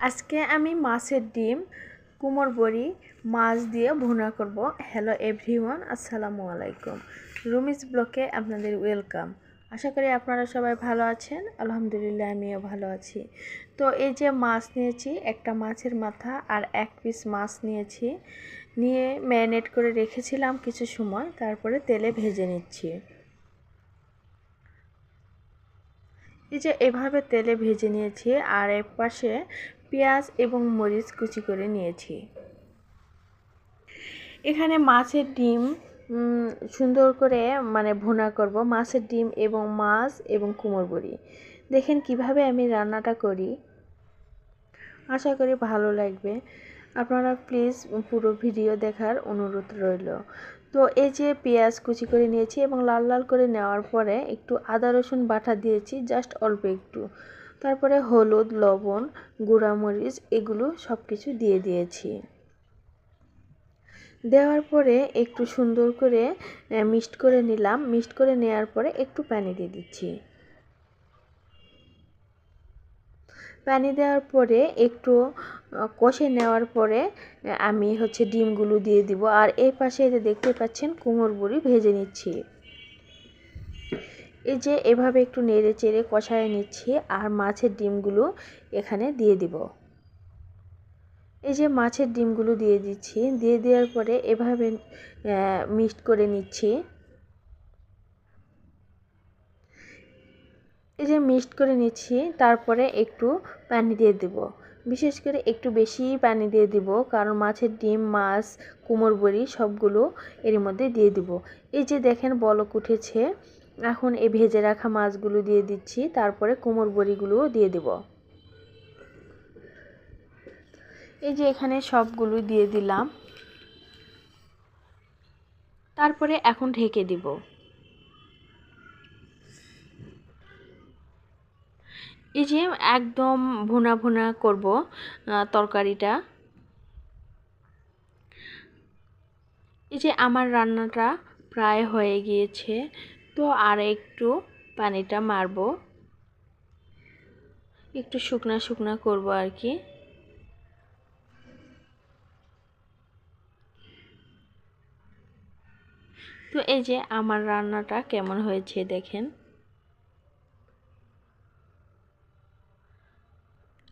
আজকে আমি মাছের ডিম কুমড়ো বড়ি মাছ দিয়ে ভুনা করব। হ্যালো এভরিওয়ান, আসসালামু আলাইকুম। রুমিস ব্লকে আপনাদের ওয়েলকাম। আশা করি আপনারা সবাই ভালো আছেন। আলহামদুলিল্লাহ আমিও ভালো আছি। তো এই যে মাছ নিয়েছি, একটা মাছের মাথা আর এক পিস মাছ নিয়েছি, নিয়ে ম্যারিনেট করে রেখেছিলাম কিছু সময়, তারপরে তেলে ভেজে নিচ্ছি। এই যে এভাবে তেলে ভেজে নিয়েছি, আর এক পাশে পেঁয়াজ এবং মরিচ কুচি করে নিয়েছি। এখানে মাছের ডিম সুন্দর করে ভুনা করব। মাছের ডিম এবং মাছ এবং কুমড়ো বড়ি, দেখেন কিভাবে আমি রান্নাটা করি। আশা করি ভালো লাগবে। আপনারা প্লিজ পুরো ভিডিও দেখার অনুরোধ রইল। তো এই যে পেঁয়াজ কুচি করে নিয়েছি এবং লাল লাল করে নেওয়ার পরে একটু আদা রসুন বাটা দিয়েছি, জাস্ট অল্প একটু। তারপরে হলুদ, লবণ, গুঁড়ামরিচ এগুলো সব কিছু দিয়ে দিয়েছি। দেওয়ার পরে একটু সুন্দর করে মিক্সড করে নিলাম। মিক্সড করে নেওয়ার পরে একটু পানি দিয়ে দিচ্ছি। পানি দেওয়ার পরে একটু কষে নেওয়ার পরে আমি ডিমগুলো দিয়ে দিব। আর এই পাশে দেখতে পাচ্ছেন কুমড়ো বড়ি ভেজে নিচ্ছি। এই যে এভাবে একটু নেড়ে চেড়ে কষায় নিচ্ছি, আর মাছের ডিমগুলো এখানে দিয়ে দিব। এই যে মাছের ডিমগুলো দিয়ে দিচ্ছি, দিয়ে দেওয়ার পরে এভাবে মিক্সড করে নিচ্ছি। এই যে মিক্সড করে নিচ্ছি, তারপরে একটু পানি দিয়ে দেব। বিশেষ করে একটু বেশি পানি দিয়ে দিব, কারণ মাছের ডিম, মাছ, কুমড়ো বড়ি সবগুলো এর মধ্যে দিয়ে দিব। এই যে দেখেন বলক উঠেছে। এখন এই ভেজে রাখা মাছগুলো দিয়ে দিচ্ছি, তারপরে কুমড়ো বড়িগুলোও দিয়ে দেব। এই যে এখানে সবগুলো দিয়ে দিলাম, তারপরে এখন ঢেকে দিব। এই যে একদম ভুনা ভুনা করব তরকারিটা। এই যে আমার রান্নাটা প্রায় হয়ে গিয়েছে, তো আর একটু পানিটা মারব, একটু শুকনা শুকনা করব আর কি। তো এই যে আমার রান্নাটা কেমন হয়েছে দেখেন।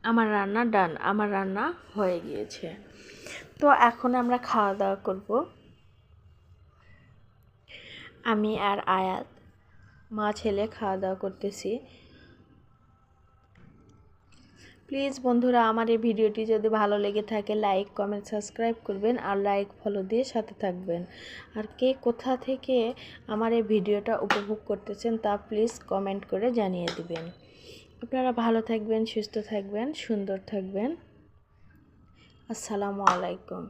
আমার রান্না ডান, আমার রান্না হয়ে গিয়েছে। তো এখন আমরা খাওয়া দাওয়া করব। আমি আর আয়াত, মা ছেলে খাওয়া দাওয়া করতেছি। প্লিজ বন্ধুরা, আমার এই ভিডিওটি যদি ভালো লেগে থাকে লাইক, কমেন্ট, সাবস্ক্রাইব করবেন, আর লাইক ফলো দিয়ে সাথে থাকবেন। আর কে কোথা থেকে আমার এই ভিডিওটা উপভোগ করতেছেন তা প্লিজ কমেন্ট করে জানিয়ে দিবেন। আপনারা ভালো থাকবেন, সুস্থ থাকবেন, সুন্দর থাকবেন। আসসালামু আলাইকুম।